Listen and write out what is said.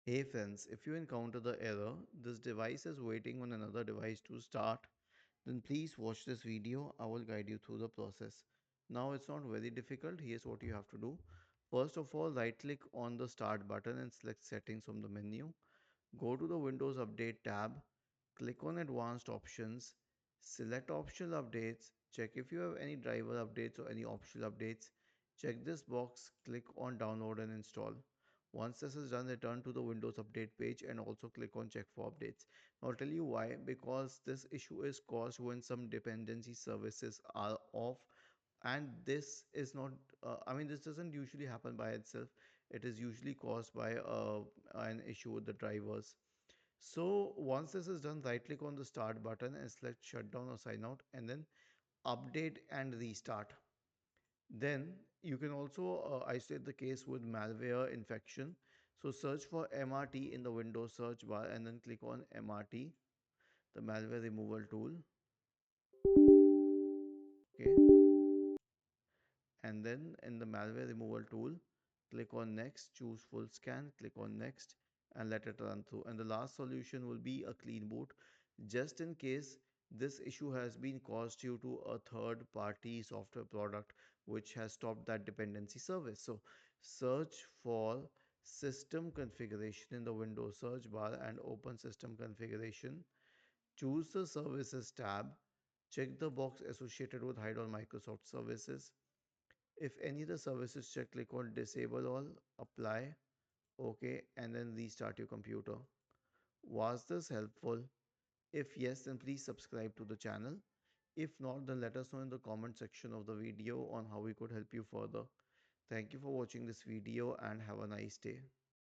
Hey friends, if you encounter the error, this device is waiting on another device to start, then please watch this video. I will guide you through the process. Now it's not very difficult. Here's what you have to do. First of all, right click on the start button and select settings from the menu. Go to the Windows Update tab, click on Advanced Options, select Optional Updates, check if you have any driver updates or any optional updates. Check this box, click on Download and Install. Once this is done, return to the Windows Update page and also click on Check for Updates. Now, I'll tell you why. Because this issue is caused when some dependency services are off, and this is not this doesn't usually happen by itself. It is usually caused by an issue with the drivers. So once this is done, right click on the start button and select shutdown or sign out, and then update and restart. Then you can also isolate the case with malware infection. So search for MRT in the Windows search bar and then click on MRT, the malware removal tool. Okay, and then in the malware removal tool, click on next, choose full scan, click on next, and let it run through. And the last solution will be a clean boot, just in case this issue has been caused due to a third party software product which has stopped that dependency service. So search for system configuration in the Windows search bar and open system configuration. Choose the services tab, check the box associated with hide all Microsoft services. If any of the services check, click on disable all, apply, OK, and then restart your computer. Was this helpful? If yes, then please subscribe to the channel. If not, then let us know in the comment section of the video on how we could help you further. Thank you for watching this video and have a nice day.